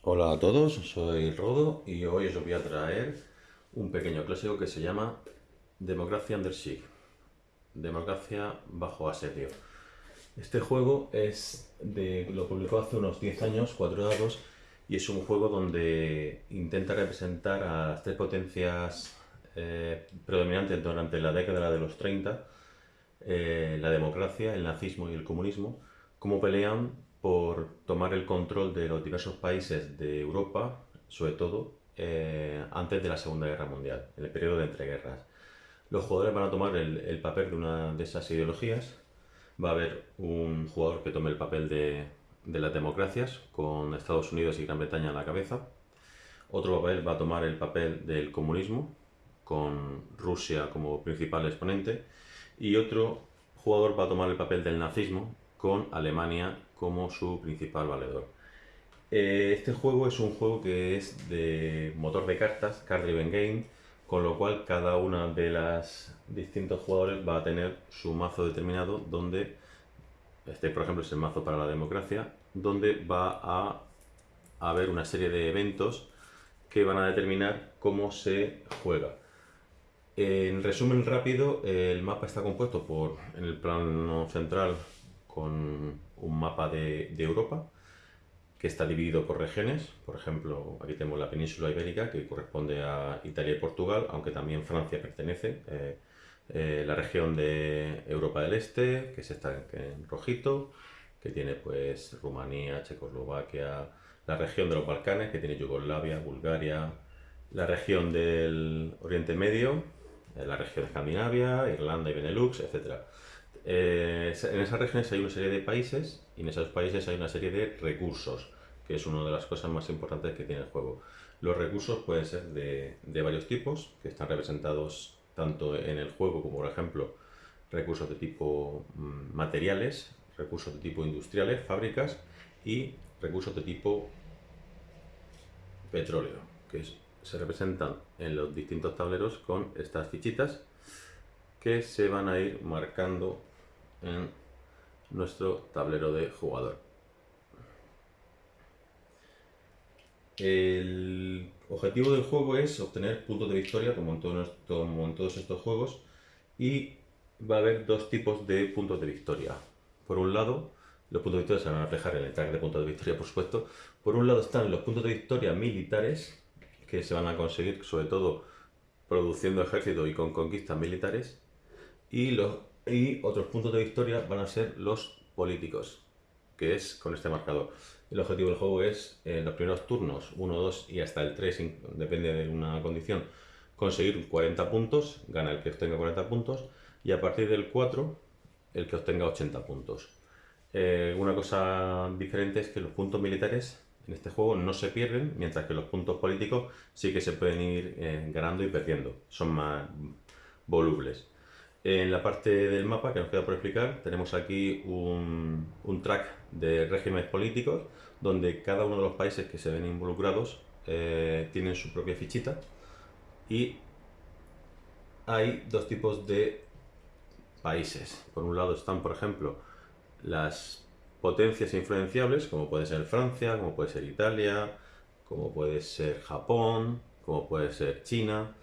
Hola a todos, soy Rodo y hoy os voy a traer un pequeño clásico que se llama Democracia Under Siege, Democracia bajo asedio. Este juego lo publicó hace unos 10 años, 4 dados, y es un juego donde intenta representar a las tres potencias predominantes durante la década de los 30, la democracia, el nazismo y el comunismo, cómo pelean por tomar el control de los diversos países de Europa, sobre todo antes de la Segunda Guerra Mundial, en el periodo de entreguerras. Los jugadores van a tomar el papel de una de esas ideologías. Va a haber un jugador que tome el papel de las democracias, con Estados Unidos y Gran Bretaña a la cabeza. Otro papel va a tomar el papel del comunismo, con Rusia como principal exponente. Y otro jugador va a tomar el papel del nazismo, con Alemania como su principal valedor. Este juego es un juego que es de motor de cartas, card driven game, con lo cual cada una de las distintos jugadores va a tener su mazo determinado, donde este, por ejemplo, es el mazo para la democracia, donde va a haber una serie de eventos que van a determinar cómo se juega. En resumen rápido, el mapa está compuesto en el plano central, con un mapa de Europa, que está dividido por regiones. Por ejemplo, aquí tenemos la península ibérica, que corresponde a Italia y Portugal, aunque también Francia pertenece. La región de Europa del Este, que está en rojito, que tiene pues Rumanía, Checoslovaquia, la región de los Balcanes, que tiene Yugoslavia, Bulgaria, la región del Oriente Medio, la región de Escandinavia, Irlanda y Benelux, etcétera. En esas regiones hay una serie de países y en esos países hay una serie de recursos, que es una de las cosas más importantes que tiene el juego. Los recursos pueden ser de varios tipos, que están representados tanto en el juego como, por ejemplo, recursos de tipo materiales, recursos de tipo industriales, fábricas, y recursos de tipo petróleo, se representan en los distintos tableros con estas fichitas que se van a ir marcando en nuestro tablero de jugador. El objetivo del juego es obtener puntos de victoria, como en todos estos juegos, y va a haber dos tipos de puntos de victoria. Por un lado, los puntos de victoria se van a reflejar en el track de puntos de victoria, por supuesto. Por un lado están los puntos de victoria militares, que se van a conseguir sobre todo produciendo ejército y con conquistas militares. Y otros puntos de victoria van a ser los políticos, que es con este marcador. El objetivo del juego es en los primeros turnos, 1, 2 y hasta el 3, depende de una condición, conseguir 40 puntos, gana el que obtenga 40 puntos, y a partir del 4, el que obtenga 80 puntos. Una cosa diferente es que los puntos militares en este juego no se pierden, mientras que los puntos políticos sí que se pueden ir ganando y perdiendo, son más volubles. En la parte del mapa que nos queda por explicar, tenemos aquí un track de regímenes políticos, donde cada uno de los países que se ven involucrados tienen su propia fichita, y hay dos tipos de países. Por un lado están, por ejemplo, las potencias influenciables, como puede ser Francia, como puede ser Italia, como puede ser Japón, como puede ser China,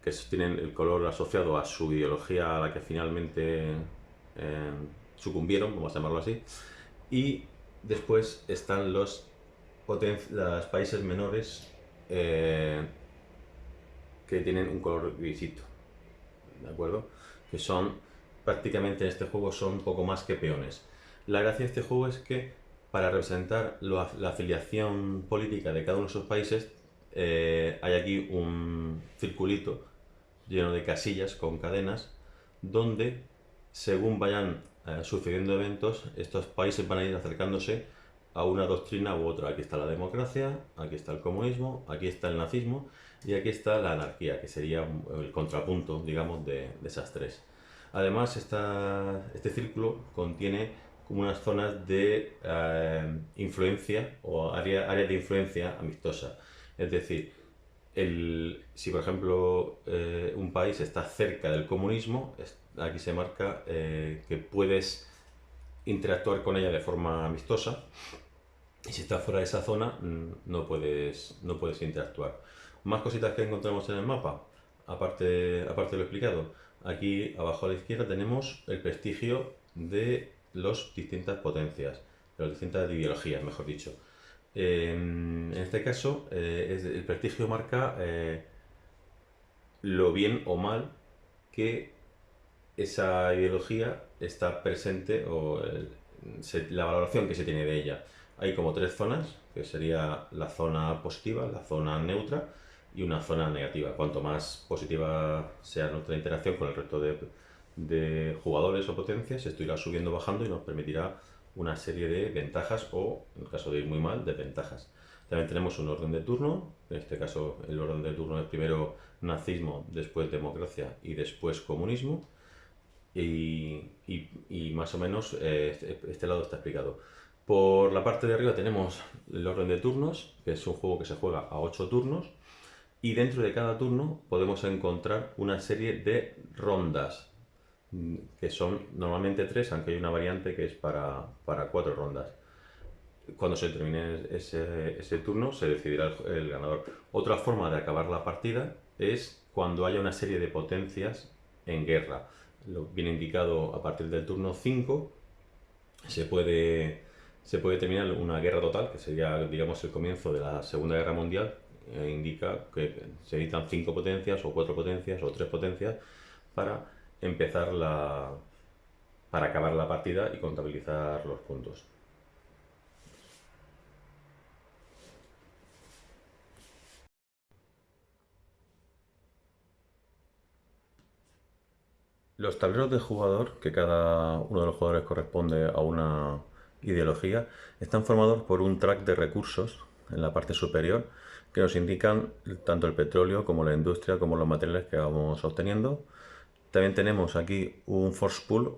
que tienen el color asociado a su ideología a la que finalmente sucumbieron, vamos a llamarlo así. Y después están los países menores, que tienen un color grisito, ¿de acuerdo? Que son, prácticamente en este juego son un poco más que peones. La gracia de este juego es que para representar la afiliación política de cada uno de esos países, hay aquí un circulito lleno de casillas con cadenas, donde según vayan sucediendo eventos, estos países van a ir acercándose a una doctrina u otra. Aquí está la democracia, aquí está el comunismo, aquí está el nazismo y aquí está la anarquía, que sería el contrapunto, digamos, de esas tres. Además, este círculo contiene como unas zonas de influencia o áreas de influencia amistosa. Es decir, si por ejemplo un país está cerca del comunismo, aquí se marca que puedes interactuar con ella de forma amistosa, y si estás fuera de esa zona no puedes interactuar. Más cositas que encontramos en el mapa, aparte de lo explicado. Aquí abajo a la izquierda tenemos el prestigio de las distintas potencias, de las distintas ideologías, mejor dicho. En este caso, el prestigio marca lo bien o mal que esa ideología está presente la valoración que se tiene de ella. Hay como tres zonas, que sería la zona positiva, la zona neutra y una zona negativa. Cuanto más positiva sea nuestra interacción con el resto de jugadores o potencias, esto irá subiendo o bajando y nos permitirá una serie de ventajas o, en el caso de ir muy mal, desventajas. También tenemos un orden de turno, en este caso el orden de turno es primero nazismo, después democracia y después comunismo. Y más o menos este lado está explicado. Por la parte de arriba tenemos el orden de turnos, que es un juego que se juega a 8 turnos, y dentro de cada turno podemos encontrar una serie de rondas, que son normalmente 3, aunque hay una variante que es para 4 rondas. Cuando se termine ese turno se decidirá el ganador. Otra forma de acabar la partida es cuando haya una serie de potencias en guerra. Lo viene indicado a partir del turno 5, se puede, se puede terminar una guerra total, que sería, digamos, el comienzo de la Segunda Guerra Mundial. Indica que se necesitan 5 potencias, o 4 potencias, o 3 potencias para empezar para acabar la partida y contabilizar los puntos. Los tableros de jugador, que cada uno de los jugadores corresponde a una ideología, están formados por un track de recursos en la parte superior que nos indican tanto el petróleo como la industria como los materiales que vamos obteniendo. También tenemos aquí un force pool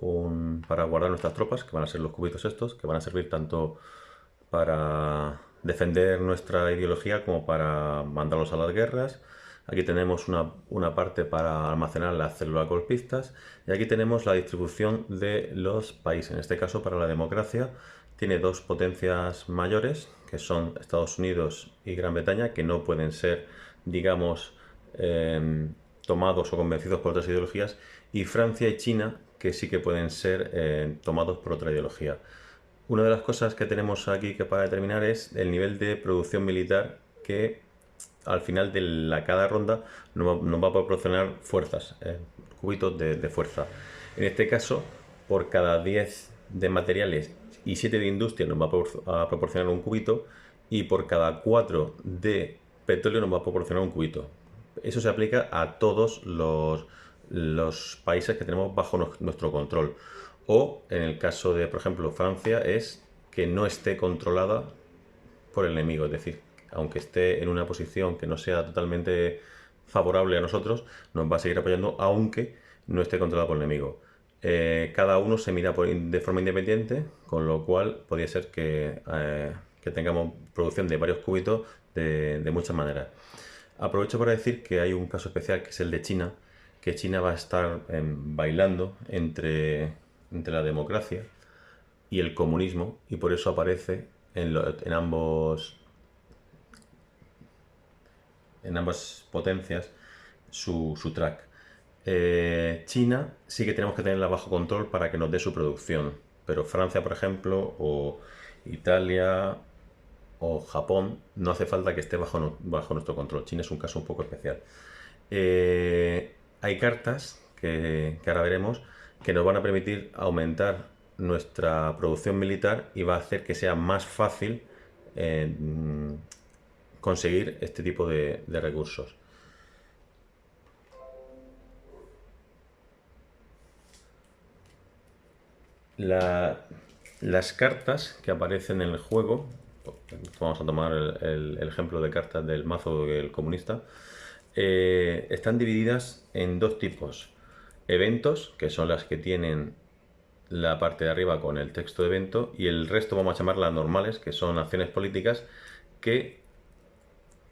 para guardar nuestras tropas, que van a ser los cubitos estos, que van a servir tanto para defender nuestra ideología como para mandarlos a las guerras. Aquí tenemos una parte para almacenar las células golpistas y aquí tenemos la distribución de los países. En este caso, para la democracia, tiene dos potencias mayores, que son Estados Unidos y Gran Bretaña, que no pueden ser, digamos, tomados o convencidos por otras ideologías, y Francia y China, que sí que pueden ser tomados por otra ideología. Una de las cosas que tenemos aquí que para determinar es el nivel de producción militar que al final de cada ronda nos va a proporcionar fuerzas, cubitos de fuerza. En este caso, por cada 10 de materiales y 7 de industria nos va a proporcionar un cubito, y por cada 4 de petróleo nos va a proporcionar un cubito. Eso se aplica a todos los países que tenemos bajo nuestro control. O en el caso de, por ejemplo, Francia, es que no esté controlada por el enemigo. Es decir, aunque esté en una posición que no sea totalmente favorable a nosotros, nos va a seguir apoyando aunque no esté controlada por el enemigo. Cada uno se mira de forma independiente, con lo cual podría ser que tengamos producción de varios cubitos de muchas maneras. Aprovecho para decir que hay un caso especial que es el de China, que China va a estar bailando entre la democracia y el comunismo, y por eso aparece en ambas potencias su track. China sí que tenemos que tenerla bajo control para que nos dé su producción, pero Francia, por ejemplo, o Italia o Japón, no hace falta que esté bajo nuestro control. China es un caso un poco especial. Hay cartas que ahora veremos que nos van a permitir aumentar nuestra producción militar y va a hacer que sea más fácil conseguir este tipo de recursos. Las cartas que aparecen en el juego, vamos a tomar el ejemplo de cartas del mazo del comunista, están divididas en dos tipos. Eventos, que son las que tienen la parte de arriba con el texto de evento, y el resto vamos a llamarlas normales, que son acciones políticas que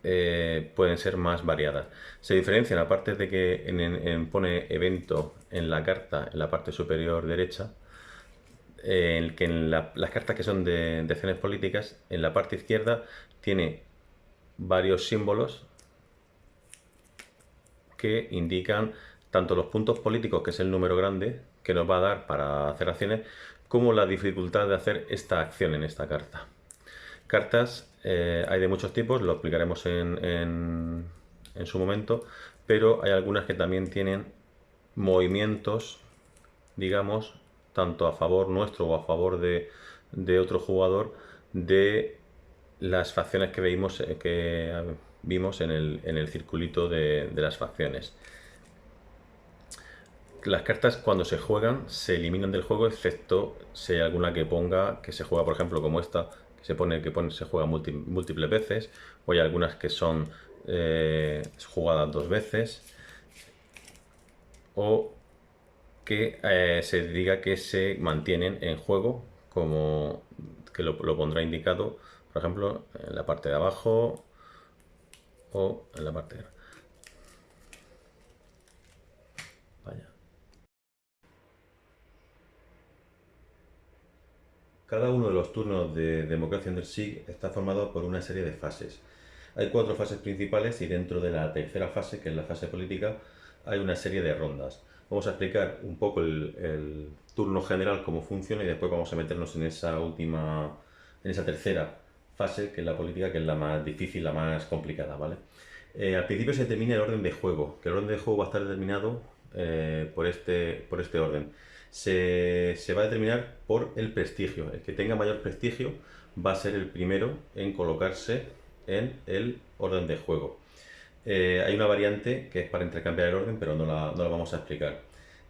pueden ser más variadas. Se diferencian, aparte de que pone evento en la carta en la parte superior derecha, las cartas que son de acciones políticas, en la parte izquierda tiene varios símbolos que indican tanto los puntos políticos, que es el número grande que nos va a dar para hacer acciones, como la dificultad de hacer esta acción en esta carta. Cartas hay de muchos tipos, lo explicaremos en su momento, pero hay algunas que también tienen movimientos, digamos, tanto a favor nuestro o a favor de otro jugador, de las facciones que vimos en el circulito de las facciones. Las cartas cuando se juegan se eliminan del juego, excepto si hay alguna que ponga que se juega, por ejemplo, como esta, que se juega múltiples veces, o hay algunas que son jugadas 2 veces, o que se diga que se mantienen en juego, como que lo pondrá indicado, por ejemplo, en la parte de abajo o en la parte de arriba. Vaya. Cada uno de los turnos de Democracia Under Siege está formado por una serie de fases. Hay 4 fases principales y dentro de la tercera fase, que es la fase política, hay una serie de rondas. Vamos a explicar un poco el turno general, cómo funciona, y después vamos a meternos en esa tercera fase, que es la política, que es la más difícil, la más complicada, ¿vale? Al principio se determina el orden de juego, que el orden de juego va a estar determinado por este orden. Se va a determinar por el prestigio. El que tenga mayor prestigio va a ser el primero en colocarse en el orden de juego. Hay una variante que es para intercambiar el orden, pero no la vamos a explicar.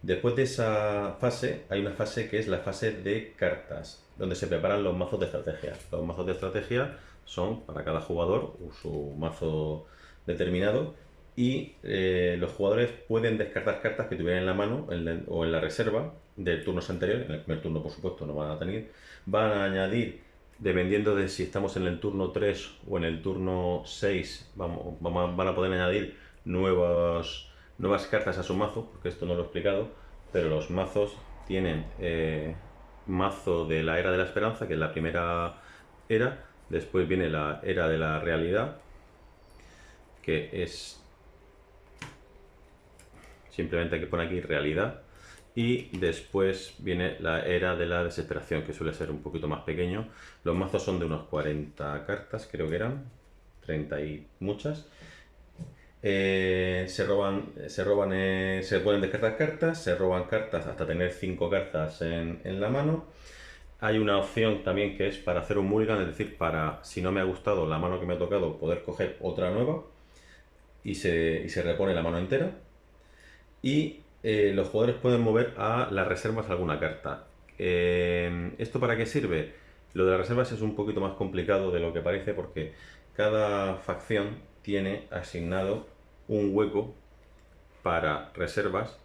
Después de esa fase, hay una fase que es la fase de cartas, donde se preparan los mazos de estrategia. Los mazos de estrategia son para cada jugador su mazo determinado, y los jugadores pueden descartar cartas que tuvieran en la mano o en la reserva de turnos anteriores. En el primer turno, por supuesto, no van a tener. Van a añadir, dependiendo de si estamos en el turno 3 o en el turno 6, van a poder añadir nuevas cartas a su mazo, porque esto no lo he explicado, pero los mazos tienen mazo de la Era de la Esperanza, que es la primera era. Después viene la Era de la Realidad, que es simplemente hay que poner aquí realidad, y después viene la Era de la Desesperación, que suele ser un poquito más pequeño. Los mazos son de unos 40 cartas, creo que eran 30 y muchas. Se pueden descartar cartas, se roban cartas hasta tener 5 cartas en la mano. Hay una opción también que es para hacer un mulligan, es decir, para, si no me ha gustado la mano que me ha tocado, poder coger otra nueva, y se repone la mano entera. Y los jugadores pueden mover a las reservas alguna carta. ¿Esto para qué sirve? Lo de las reservas es un poquito más complicado de lo que parece, porque cada facción tiene asignado un hueco para reservas,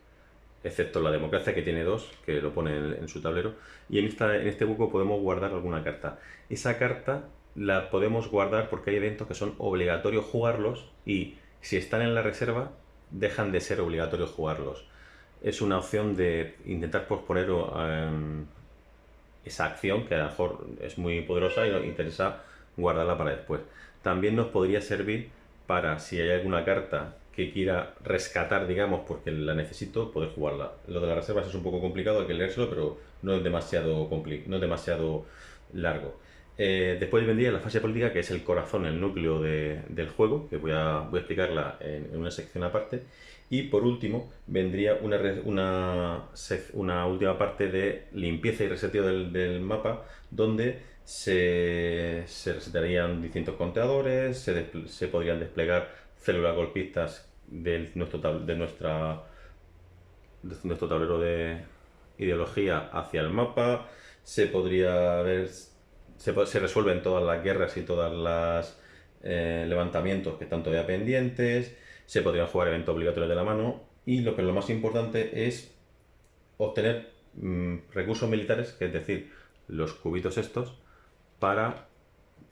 excepto la Democracia, que tiene 2, que lo pone en su tablero, y en este hueco podemos guardar alguna carta. Esa carta la podemos guardar porque hay eventos que son obligatorios jugarlos, y si están en la reserva dejan de ser obligatorios jugarlos. Es una opción de intentar posponer esa acción, que a lo mejor es muy poderosa y nos interesa guardarla para después. También nos podría servir para, si hay alguna carta que quiera rescatar, digamos, porque la necesito, poder jugarla. Lo de las reservas es un poco complicado, hay que leérselo, pero no es demasiado largo. Después vendría la fase política, que es el corazón, el núcleo del juego, que voy a explicarla en una sección aparte. Y por último vendría una última parte de limpieza y reseteo del mapa, donde se resetarían distintos contenedores, se podrían desplegar células golpistas de nuestro tablero de ideología hacia el mapa. Se resuelven todas las guerras y todas las levantamientos que están todavía pendientes. Se podrían jugar eventos obligatorios de la mano, y lo más importante es obtener recursos militares, que es decir, los cubitos estos, para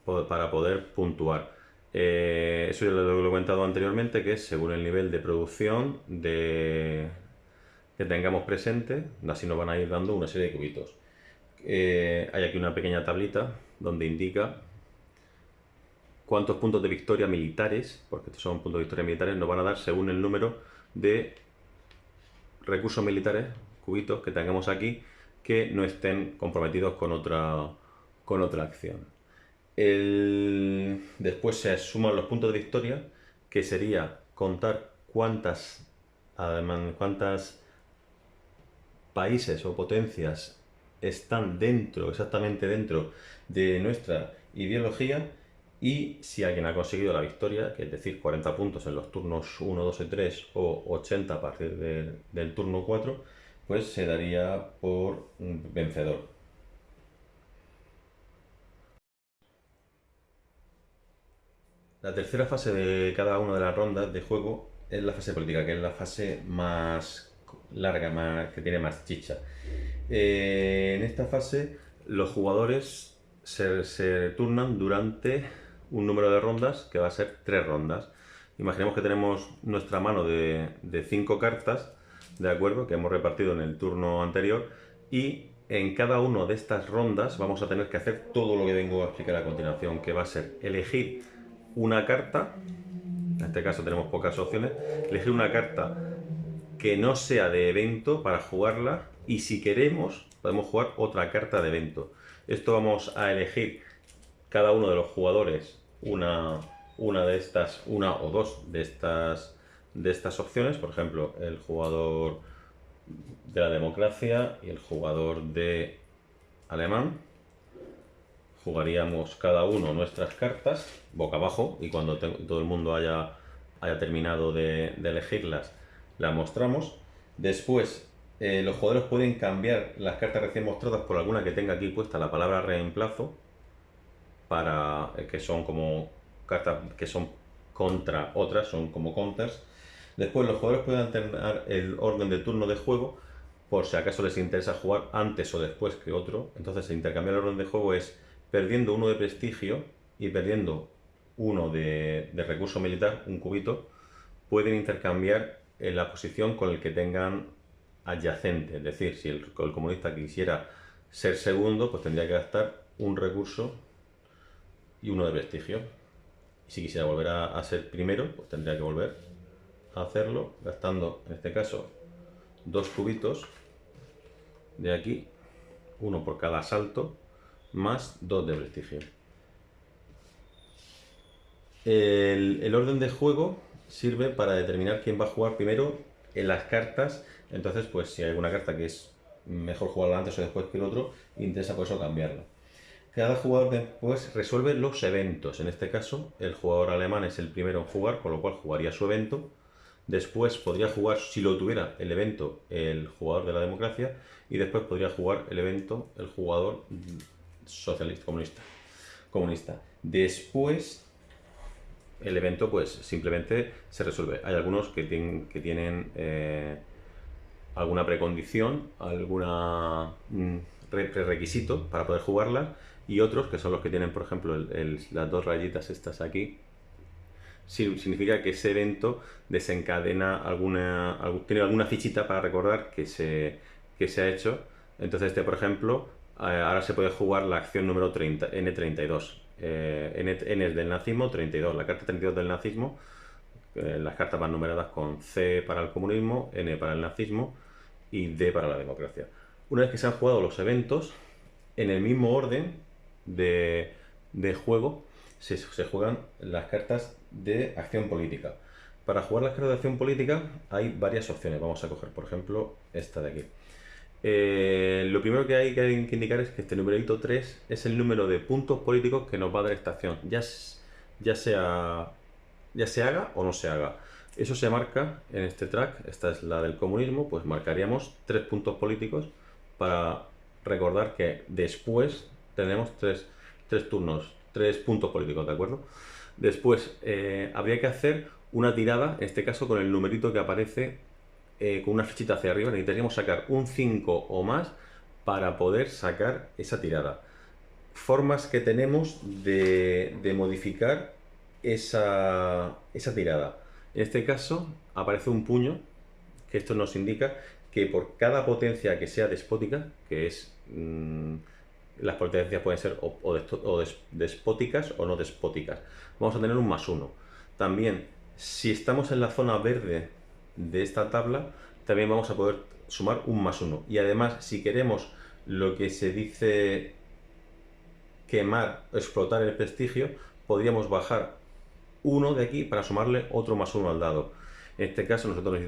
poder puntuar. Eso ya lo he comentado anteriormente, que es según el nivel de producción que tengamos presente, así nos van a ir dando una serie de cubitos. hay aquí una pequeña tablita donde indica cuántos puntos de victoria militares, porque estos son puntos de victoria militares, nos van a dar según el número de recursos militares, cubitos, que tengamos aquí, que no estén comprometidos con otra acción. Después se suman los puntos de victoria, que sería contar cuántas países o potencias están exactamente dentro de nuestra ideología, y si alguien ha conseguido la victoria, que es decir, 40 puntos en los turnos 1, 2 y 3 o 80 a partir del turno 4, pues se daría por vencedor. La tercera fase de cada una de las rondas de juego es la fase política, que es la fase más larga, que tiene más chicha. En esta fase los jugadores se turnan durante un número de rondas que va a ser 3 rondas. Imaginemos que tenemos nuestra mano de 5 cartas, ¿de acuerdo? Que hemos repartido en el turno anterior, y en cada una de estas rondas vamos a tener que hacer todo lo que vengo a explicar a continuación, que va a ser elegir una carta. En este caso tenemos pocas opciones. Elegir una carta que no sea de evento para jugarla, y si queremos podemos jugar otra carta de evento. Esto vamos a elegir cada uno de los jugadores una o dos de estas opciones. Por ejemplo, el jugador de la democracia y el jugador de alemán. Jugaríamos cada uno nuestras cartas boca abajo, y cuando todo el mundo haya terminado de elegirlas, las mostramos. Después, los jugadores pueden cambiar las cartas recién mostradas por alguna que tenga aquí puesta la palabra reemplazo, para que son como cartas que son contra otras, son como counters. Después, los jugadores pueden alternar el orden de turno de juego por si acaso les interesa jugar antes o después que otro. Entonces, intercambiar el orden de juego es perdiendo uno de prestigio y perdiendo uno de recurso militar, un cubito. Pueden intercambiar en la posición con el que tengan adyacente. Es decir, si el comunista quisiera ser segundo, pues tendría que gastar un recurso y uno de prestigio. Y si quisiera volver a ser primero, pues tendría que volver a hacerlo, gastando, en este caso, 2 cubitos de aquí, uno por cada asalto, más 2 de prestigio. El orden de juego sirve para determinar quién va a jugar primero en las cartas. Entonces, pues si hay alguna carta que es mejor jugarla antes o después que el otro, interesa por eso cambiarla. Cada jugador después resuelve los eventos. En este caso, el jugador alemán es el primero en jugar, con lo cual jugaría su evento. Después podría jugar, si lo tuviera, el evento el jugador de la democracia, y después podría jugar el evento el jugador socialista, comunista. Después el evento pues simplemente se resuelve. Hay algunos que tienen alguna precondición, alguna prerequisito para poder jugarla, y otros que son los que tienen, por ejemplo, las 2 rayitas estas aquí. Significa que ese evento desencadena tiene alguna fichita para recordar que se ha hecho. Entonces por ejemplo, ahora se puede jugar la acción número 30, N32. N es del nazismo, 32, la carta 32 del nazismo. Las cartas van numeradas con C para el comunismo, N para el nazismo y D para la democracia. Una vez que se han jugado los eventos, en el mismo orden de juego se juegan las cartas de acción política. Para jugar las cartas de acción política hay varias opciones. Vamos a coger, por ejemplo, esta de aquí. Lo primero que hay que indicar es que este numerito 3 es el número de puntos políticos que nos va a dar esta acción, ya se haga o no se haga. Eso se marca en este track. Esta es la del comunismo, pues marcaríamos 3 puntos políticos para recordar que después tenemos 3 turnos, 3 puntos políticos, ¿de acuerdo? Después habría que hacer una tirada, en este caso con el numerito que aparece con una flechita hacia arriba. Necesitaríamos sacar un 5 o más para poder sacar esa tirada. Formas que tenemos de modificar esa tirada. En este caso aparece un puño, que esto nos indica que por cada potencia que sea despótica, que es Las potencias pueden ser despóticas o no despóticas. Vamos a tener un +1. También, si estamos en la zona verde de esta tabla, también vamos a poder sumar un +1. Y además, si queremos lo que se dice quemar, explotar el prestigio, podríamos bajar uno de aquí para sumarle otro +1 al dado. En este caso nosotros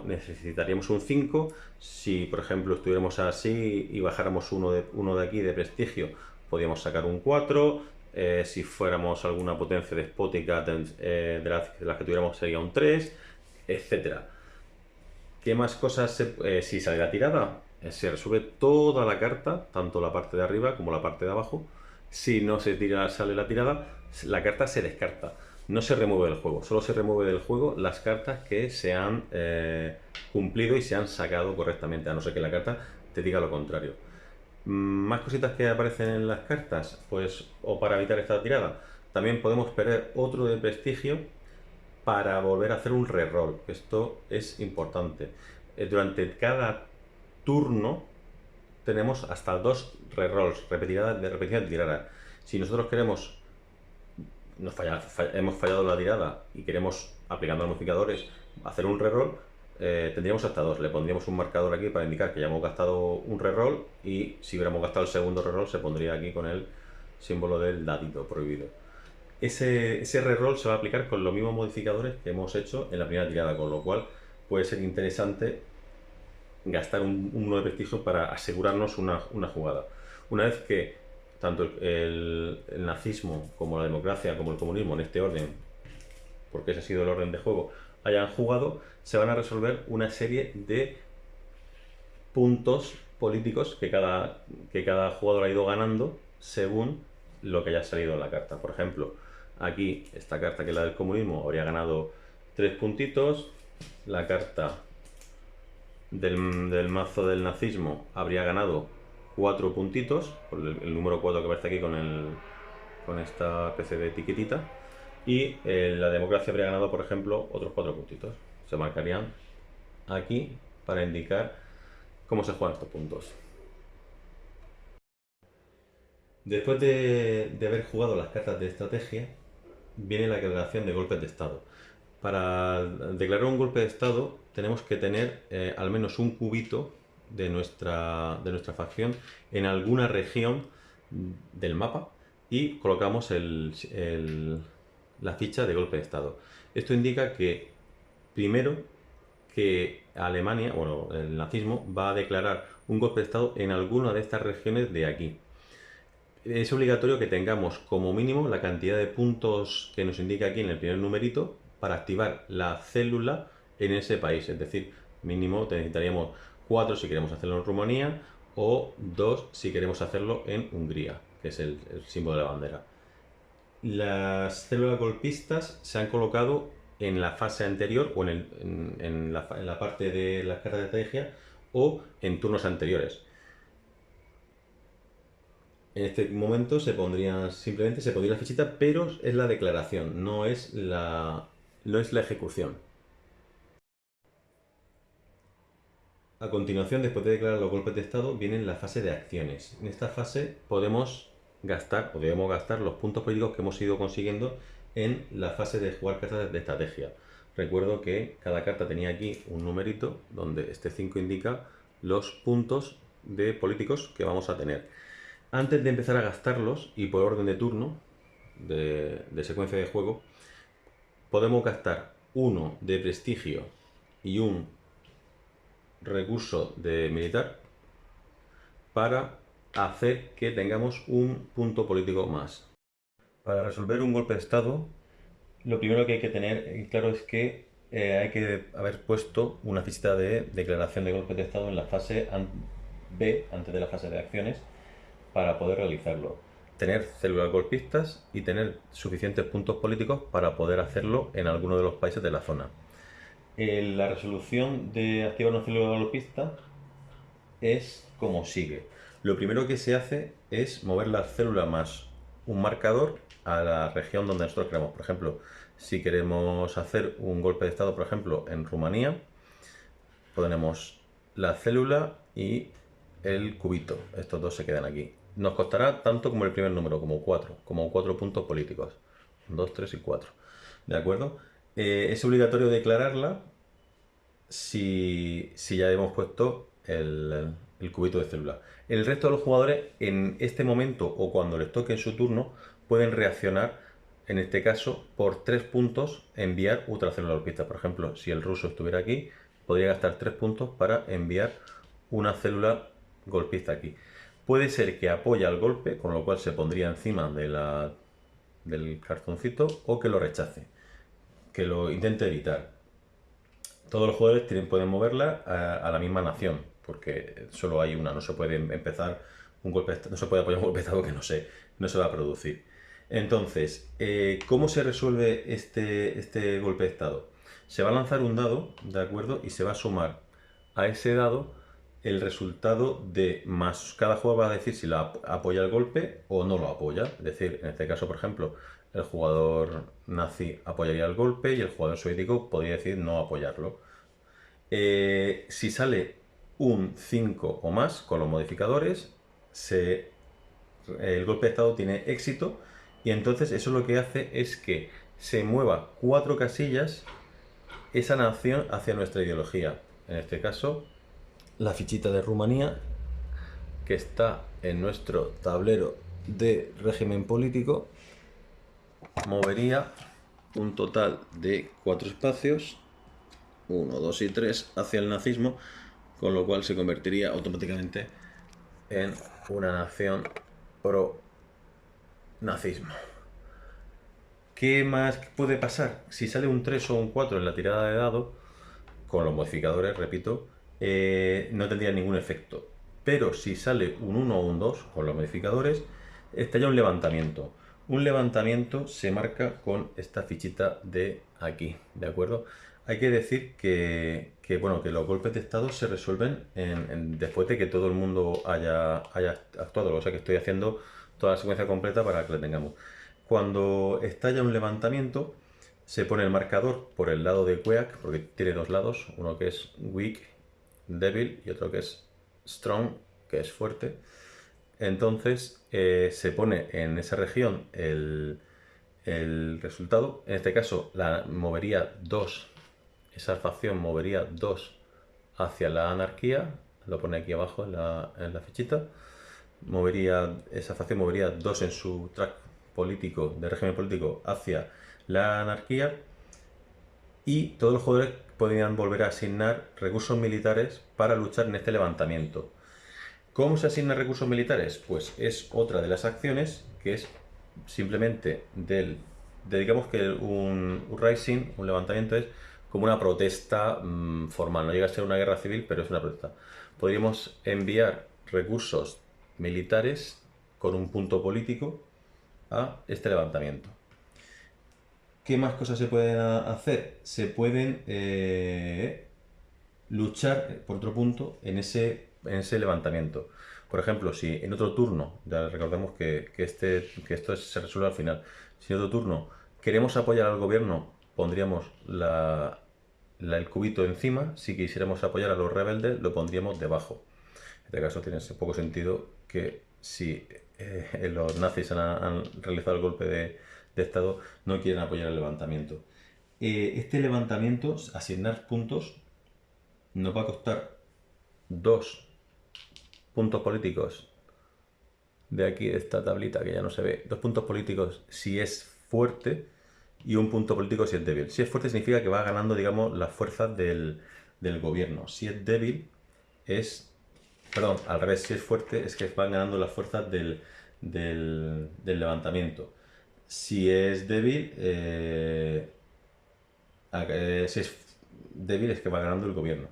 necesitaríamos un 5. Si por ejemplo estuviéramos así y bajáramos uno de aquí de prestigio, podríamos sacar un 4. Si fuéramos alguna potencia despótica de las que tuviéramos, sería un 3, etcétera. ¿Qué más cosas si sale la tirada? Se resuelve toda la carta, tanto la parte de arriba como la parte de abajo. Si no sale la tirada, la carta se descarta. No se remueve del juego, solo se remueve del juego las cartas que se han cumplido y se han sacado correctamente, a no ser que la carta te diga lo contrario. Más cositas que aparecen en las cartas, pues, o para evitar esta tirada, también podemos perder otro de prestigio para volver a hacer un reroll. Esto es importante. Durante cada turno tenemos hasta 2 rerolls, repetición de tirada. Si nosotros queremos, hemos fallado la tirada y queremos, aplicando los modificadores, hacer un reroll, tendríamos hasta 2. Le pondríamos un marcador aquí para indicar que ya hemos gastado un reroll, y si hubiéramos gastado el segundo reroll se pondría aquí con el símbolo del dadito prohibido. Ese reroll se va a aplicar con los mismos modificadores que hemos hecho en la primera tirada, con lo cual puede ser interesante gastar uno de prestigio para asegurarnos una jugada. Una vez que tanto el nazismo como la democracia como el comunismo, en este orden, porque ese ha sido el orden de juego, hayan jugado, se van a resolver una serie de puntos políticos que cada jugador ha ido ganando según lo que haya salido en la carta. Por ejemplo, aquí esta carta, que es la del comunismo, habría ganado 3 puntitos. La carta del mazo del nazismo habría ganado 4 puntitos, por el número 4 que aparece aquí con esta especie de etiquetita. Y la democracia habría ganado, por ejemplo, otros 4 puntitos. Se marcarían aquí para indicar cómo se juegan estos puntos. Después de haber jugado las cartas de estrategia, viene la declaración de golpes de estado. Para declarar un golpe de estado tenemos que tener al menos un cubito de nuestra facción en alguna región del mapa, y colocamos la ficha de golpe de estado. Esto indica que, primero, que Alemania, bueno, el nazismo, va a declarar un golpe de estado en alguna de estas regiones de aquí. Es obligatorio que tengamos como mínimo la cantidad de puntos que nos indica aquí en el primer numerito para activar la célula en ese país. Es decir, mínimo necesitaríamos 4 si queremos hacerlo en Rumanía, o 2 si queremos hacerlo en Hungría, que es el símbolo de la bandera. Las células golpistas se han colocado en la fase anterior, o en la parte de las cartas de estrategia, o en turnos anteriores. En este momento simplemente se pondría la fichita, pero es la declaración, no es la ejecución. A continuación, después de declarar los golpes de estado, viene la fase de acciones. En esta fase podemos gastar, o debemos gastar, los puntos políticos que hemos ido consiguiendo en la fase de jugar cartas de estrategia. Recuerdo que cada carta tenía aquí un numerito donde este 5 indica los puntos de políticos que vamos a tener. Antes de empezar a gastarlos, y por orden de turno, de secuencia de juego, podemos gastar uno de prestigio y un recurso de militar para hacer que tengamos un punto político más. Para resolver un golpe de estado, lo primero que hay que tener claro es que hay que haber puesto una fichita de declaración de golpe de estado en la fase B, antes de la fase de acciones, para poder realizarlo. Tener células golpistas y tener suficientes puntos políticos para poder hacerlo en alguno de los países de la zona. La resolución de activar una célula golpista es como sigue. Lo primero que se hace es mover la célula más un marcador a la región donde nosotros queremos. Por ejemplo, si queremos hacer un golpe de estado, por ejemplo, en Rumanía, ponemos la célula y el cubito. Estos dos se quedan aquí. nos costará tanto como el primer número, como 4 puntos políticos. 2, 3 y 4. ¿De acuerdo? Es obligatorio declararla si ya hemos puesto el cubito de célula. El resto de los jugadores en este momento o cuando les toque en su turno pueden reaccionar, en este caso, por 3 puntos enviar otra célula golpista. Por ejemplo, si el ruso estuviera aquí, podría gastar 3 puntos para enviar una célula golpista aquí. Puede ser que apoye al golpe, con lo cual se pondría encima del cartoncito, o que lo rechace, que lo intente evitar. Todos los jugadores pueden moverla a la misma nación, porque solo hay una, no se puede empezar un golpe, no se puede apoyar un golpe de estado que no se va a producir. Entonces, ¿cómo se resuelve este golpe de estado? Se va a lanzar un dado, ¿de acuerdo? Y se va a sumar a ese dado el resultado de más. Cada jugador va a decir si la apoya el golpe o no lo apoya. Es decir, en este caso, por ejemplo, el jugador nazi apoyaría el golpe y el jugador soviético podría decir no apoyarlo. Si sale un 5 o más con los modificadores, el golpe de estado tiene éxito y entonces eso lo que hace es que se mueva 4 casillas esa nación hacia nuestra ideología. En este caso, la fichita de Rumanía, que está en nuestro tablero de régimen político, movería un total de 4 espacios, 1, 2 y 3, hacia el nazismo, con lo cual se convertiría automáticamente en una nación pro nazismo. ¿Qué más puede pasar? Si sale un 3 o un 4 en la tirada de dado, con los modificadores, repito, no tendría ningún efecto. Pero si sale un 1 o un 2 con los modificadores, está ya un levantamiento. Un levantamiento se marca con esta fichita de aquí, ¿de acuerdo? Hay que decir que los golpes de estado se resuelven después de que todo el mundo haya actuado. O sea que estoy haciendo toda la secuencia completa para que la tengamos. Cuando estalla un levantamiento, se pone el marcador por el lado de Weak, porque tiene dos lados, uno que es weak, débil, y otro que es strong, que es fuerte. Entonces se pone en esa región el resultado. En este caso la movería 2, esa facción movería 2 hacia la anarquía, lo pone aquí abajo en la fichita. Esa facción movería 2 en su track político, de régimen político, hacia la anarquía, y todos los jugadores podrían volver a asignar recursos militares para luchar en este levantamiento. ¿Cómo se asignan recursos militares? Pues es otra de las acciones que es simplemente digamos que un rising, un levantamiento, es como una protesta formal, no llega a ser una guerra civil, pero es una protesta. Podríamos enviar recursos militares con un punto político a este levantamiento. ¿Qué más cosas se pueden hacer? Se pueden luchar, por otro punto, en ese levantamiento. Por ejemplo, si en otro turno, ya recordemos que esto se resuelve al final, si en otro turno queremos apoyar al gobierno, pondríamos el cubito encima. Si quisiéramos apoyar a los rebeldes, lo pondríamos debajo. En este caso tiene poco sentido que si los nazis han realizado el golpe de Estado, no quieren apoyar el levantamiento. Este levantamiento, asignar puntos, nos va a costar 2 puntos políticos de aquí, de esta tablita que ya no se ve. 2 puntos políticos si es fuerte y 1 punto político si es débil. Si es fuerte significa que va ganando, digamos, las fuerzas del gobierno. Si es débil perdón, al revés, si es fuerte es que van ganando las fuerzas del levantamiento. Si es débil, es que va ganando el gobierno.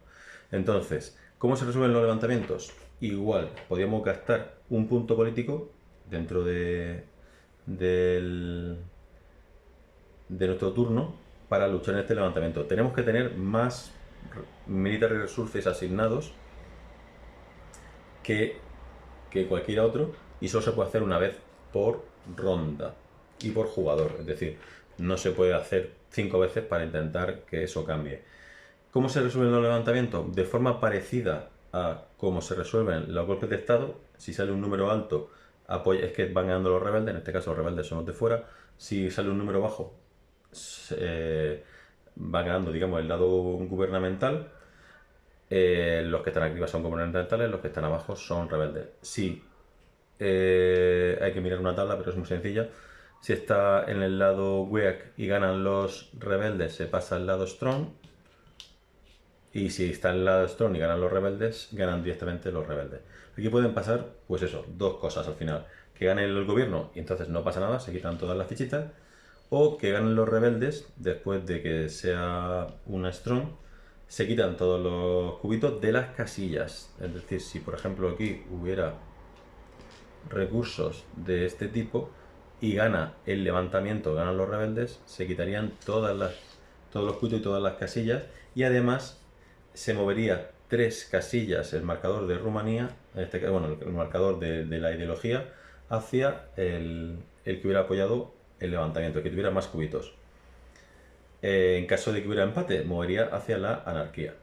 Entonces, ¿cómo se resuelven los levantamientos? Igual, podríamos gastar un punto político dentro de nuestro turno para luchar en este levantamiento. Tenemos que tener más military resources asignados que cualquier otro, y solo se puede hacer una vez por ronda y por jugador. Es decir, no se puede hacer 5 veces para intentar que eso cambie. ¿Cómo se resuelven los levantamientos? De forma parecida a cómo se resuelven los golpes de estado. Si sale un número alto, es que van ganando los rebeldes, en este caso los rebeldes son los de fuera. Si sale un número bajo, va ganando, digamos, el lado gubernamental. Los que están arriba son gubernamentales, los que están abajo son rebeldes. Sí, hay que mirar una tabla, pero es muy sencilla. Si está en el lado weak y ganan los rebeldes, se pasa al lado strong. Y si está en el lado strong y ganan los rebeldes, ganan directamente los rebeldes. Aquí pueden pasar, pues eso, dos cosas al final. Que gane el gobierno y entonces no pasa nada, se quitan todas las fichitas. O que ganen los rebeldes después de que sea una strong, se quitan todos los cubitos de las casillas. Es decir, si por ejemplo aquí hubiera recursos de este tipo y gana el levantamiento, ganan los rebeldes, se quitarían todos los cubitos y todas las casillas, y además se movería 3 casillas el marcador de Rumanía, bueno, el marcador de la ideología, hacia el que hubiera apoyado el levantamiento, el que tuviera más cubitos. En caso de que hubiera empate, movería hacia la anarquía.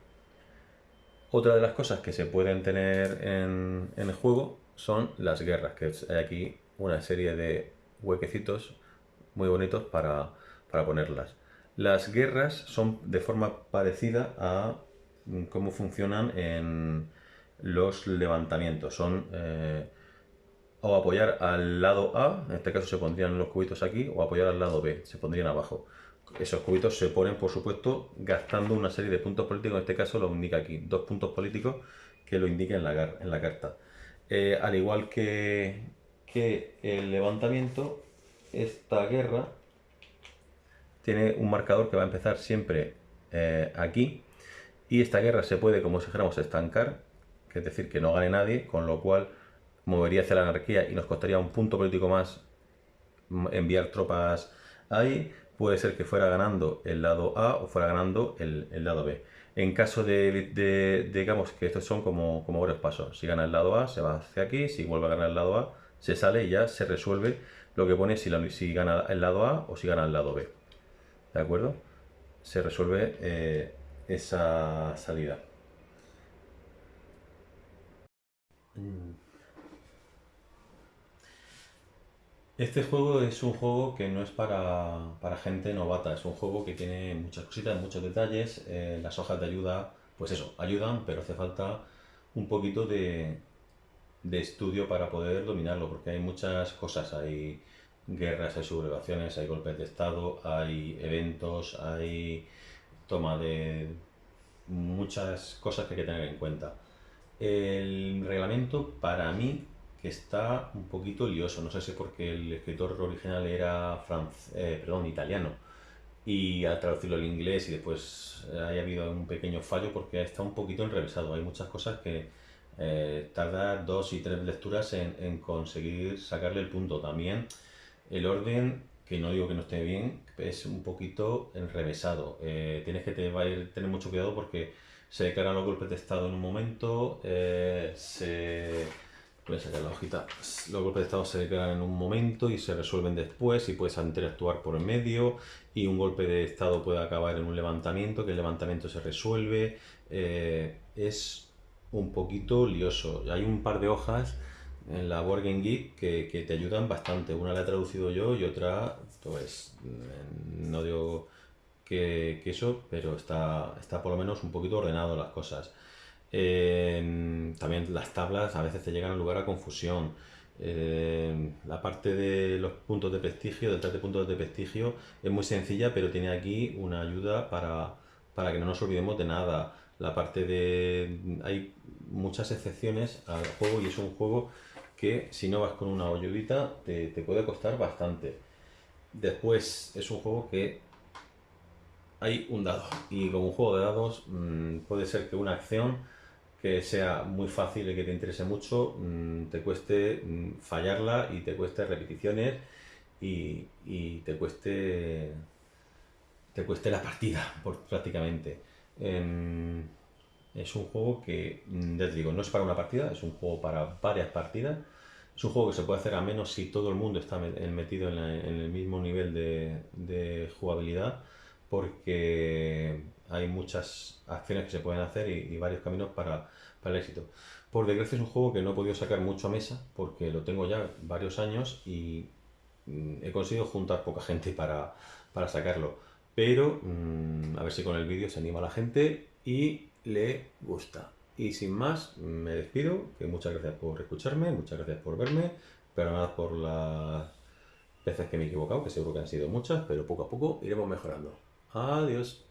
Otra de las cosas que se pueden tener en el juego son las guerras, que hay aquí una serie de huequecitos muy bonitos para ponerlas. Las guerras son de forma parecida a cómo funcionan en los levantamientos. Son o apoyar al lado A, en este caso se pondrían los cubitos aquí, o apoyar al lado B, se pondrían abajo. Esos cubitos se ponen, por supuesto, gastando una serie de puntos políticos, en este caso lo indica aquí, 2 puntos políticos que lo indica en la carta. Al igual que el levantamiento, esta guerra tiene un marcador que va a empezar siempre aquí, y esta guerra se puede, como si dijéramos, estancar, que es decir, que no gane nadie, con lo cual movería hacia la anarquía y nos costaría un punto político más enviar tropas ahí. Puede ser que fuera ganando el lado A o fuera ganando el lado B. En caso digamos que estos son como varios pasos. Si gana el lado A, se va hacia aquí. Si vuelve a ganar el lado A, se sale y ya se resuelve lo que pone si gana el lado A o si gana el lado B. ¿De acuerdo? Se resuelve esa salida. Este juego es un juego que no es para gente novata, es un juego que tiene muchas cositas, muchos detalles. Las hojas de ayuda, pues eso, ayudan, pero hace falta un poquito de estudio para poder dominarlo, porque hay muchas cosas, hay guerras, hay sublevaciones, hay golpes de estado, hay eventos, hay toma de muchas cosas que hay que tener en cuenta. El reglamento para mí que está un poquito lioso, no sé si porque el escritor original era italiano, y al traducirlo al inglés y después haya habido un pequeño fallo porque está un poquito enrevesado. Hay muchas cosas que tarda 2 y 3 lecturas en conseguir sacarle el punto. También el orden, que no digo que no esté bien, es un poquito enrevesado. Tienes que tener mucho cuidado porque se declaran los golpes de estado en un momento, voy a sacar la hojita. Los golpes de estado se declaran en un momento y se resuelven después, y puedes interactuar por en medio, y un golpe de estado puede acabar en un levantamiento, que el levantamiento se resuelve. Es un poquito lioso. Hay un par de hojas en la Board Game Geek que te ayudan bastante. Una la he traducido yo y otra, pues, no digo que eso, pero está por lo menos un poquito ordenado las cosas. También las tablas a veces te llegan a lugar a confusión. La parte de los puntos de prestigio, detrás de puntos de prestigio, es muy sencilla, pero tiene aquí una ayuda para que no nos olvidemos de nada. La parte de... Hay muchas excepciones al juego, y es un juego que si no vas con una ayudita te puede costar bastante. Después es un juego que hay un dado, y como un juego de dados puede ser que una acción que sea muy fácil y que te interese mucho te cueste fallarla, y te cueste repeticiones, y te cueste la partida prácticamente. Es un juego que, ya te digo, no es para una partida, es un juego para varias partidas. Es un juego que se puede hacer a menos si todo el mundo está metido en el mismo nivel de jugabilidad, porque hay muchas acciones que se pueden hacer y varios caminos para el éxito. Por desgracia es un juego que no he podido sacar mucho a mesa porque lo tengo ya varios años y he conseguido juntar poca gente para sacarlo. Pero a ver si con el vídeo se anima la gente y le gusta. Y sin más, me despido, que muchas gracias por escucharme, muchas gracias por verme, perdonad por las veces que me he equivocado, que seguro que han sido muchas, pero poco a poco iremos mejorando. Adiós.